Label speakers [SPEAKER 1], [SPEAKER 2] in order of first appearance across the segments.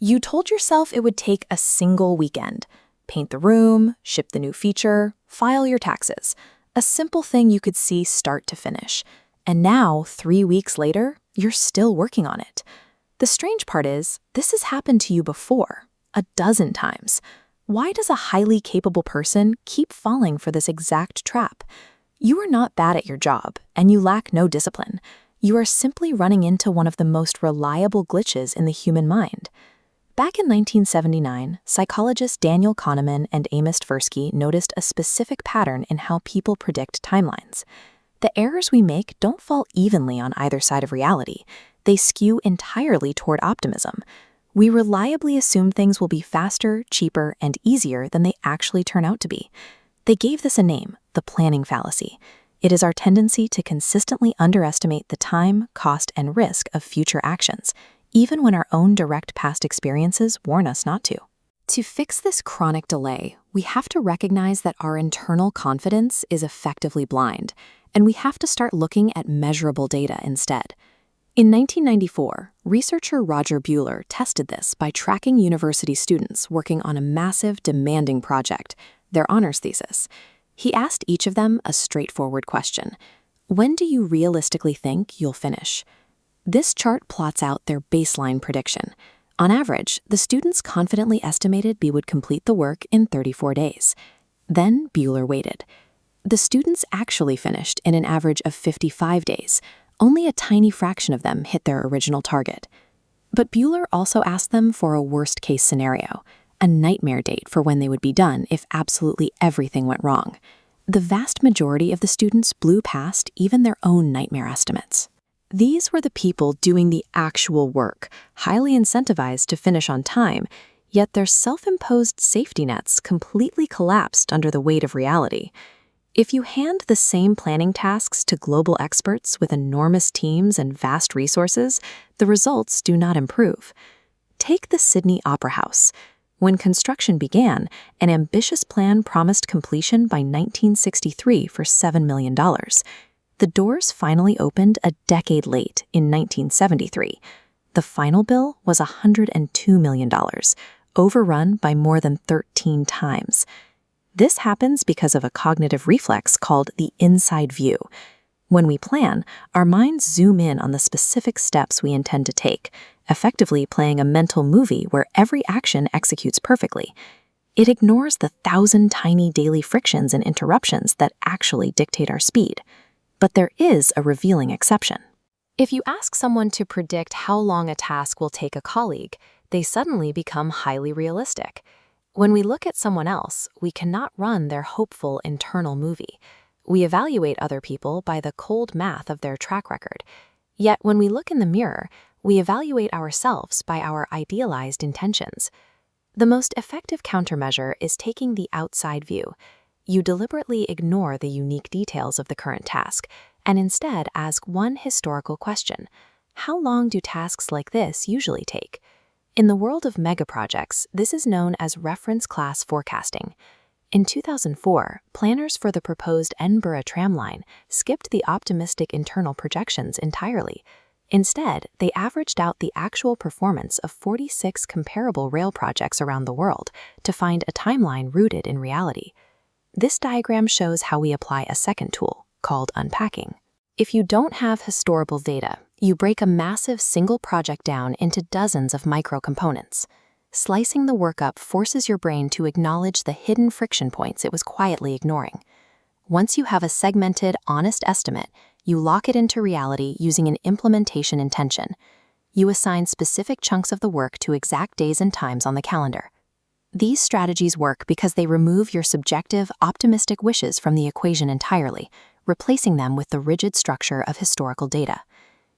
[SPEAKER 1] You told yourself it would take a single weekend. Paint the room, ship the new feature, file your taxes. A simple thing you could see start to finish. And now, 3 weeks later, you're still working on it. The strange part is, this has happened to you before, a dozen times. Why does a highly capable person keep falling for this exact trap? You are not bad at your job, and you lack no discipline. You are simply running into one of the most reliable glitches in the human mind. Back in 1979, psychologists Daniel Kahneman and Tversky noticed a specific pattern in how people predict timelines. The errors we make don't fall evenly on either side of reality. They skew entirely toward optimism. We reliably assume things will be faster, cheaper, and easier than they actually turn out to be. They gave this a name, the planning fallacy. It is our tendency to consistently underestimate the time, cost, and risk of future actions, even when our own direct past experiences warn us not to. To fix this chronic delay, we have to recognize that our internal confidence is effectively blind, and we have to start looking at measurable data instead. In 1994, researcher Roger Buehler tested this by tracking university students working on a massive, demanding project, their honors thesis. He asked each of them a straightforward question: when do you realistically think you'll finish? This chart plots out their baseline prediction. On average, the students confidently estimated they would complete the work in 34 days. Then Buehler waited. The students actually finished in an average of 55 days. Only a tiny fraction of them hit their original target. But Buehler also asked them for a worst-case scenario, a nightmare date for when they would be done if absolutely everything went wrong. The vast majority of the students blew past even their own nightmare estimates. These were the people doing the actual work, highly incentivized to finish on time, yet their self-imposed safety nets completely collapsed under the weight of reality. If you hand the same planning tasks to global experts with enormous teams and vast resources, the results do not improve. Take the Sydney Opera House. When construction began, an ambitious plan promised completion by 1963 for $7 million. The doors finally opened a decade late in 1973. The final bill was $102 million, overrun by more than 13 times. This happens because of a cognitive reflex called the inside view. When we plan, our minds zoom in on the specific steps we intend to take, effectively playing a mental movie where every action executes perfectly. It ignores the 1,000 tiny daily frictions and interruptions that actually dictate our speed. But there is a revealing exception. If you ask someone to predict how long a task will take a colleague, they suddenly become highly realistic. When we look at someone else, we cannot run their hopeful internal movie. We evaluate other people by the cold math of their track record. Yet when we look in the mirror, we evaluate ourselves by our idealized intentions. The most effective countermeasure is taking the outside view. You deliberately ignore the unique details of the current task and instead ask one historical question: how long do tasks like this usually take? In the world of megaprojects, this is known as reference class forecasting. In 2004, planners for the proposed Edinburgh tramline skipped the optimistic internal projections entirely. Instead, they averaged out the actual performance of 46 comparable rail projects around the world to find a timeline rooted in reality. This diagram shows how we apply a second tool, called unpacking. If you don't have historical data, you break a massive single project down into dozens of micro-components. Slicing the work up forces your brain to acknowledge the hidden friction points it was quietly ignoring. Once you have a segmented, honest estimate, you lock it into reality using an implementation intention. You assign specific chunks of the work to exact days and times on the calendar. These strategies work because they remove your subjective, optimistic wishes from the equation entirely, replacing them with the rigid structure of historical data.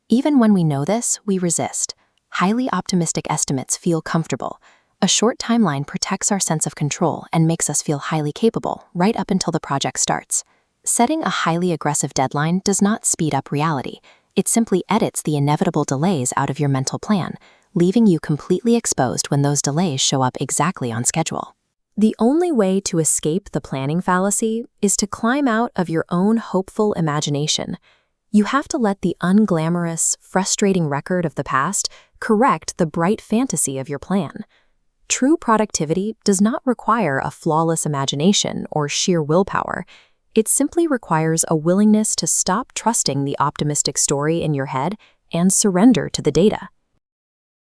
[SPEAKER 1] Even when we know this, we resist. Highly optimistic estimates feel comfortable. A short timeline protects our sense of control and makes us feel highly capable right up until the project starts. Setting a highly aggressive deadline does not speed up reality. It simply edits the inevitable delays out of your mental plan, leaving you completely exposed when those delays show up exactly on schedule. The only way to escape the planning fallacy is to climb out of your own hopeful imagination. You have to let the unglamorous, frustrating record of the past correct the bright fantasy of your plan. True productivity does not require a flawless imagination or sheer willpower. It simply requires a willingness to stop trusting the optimistic story in your head and surrender to the data.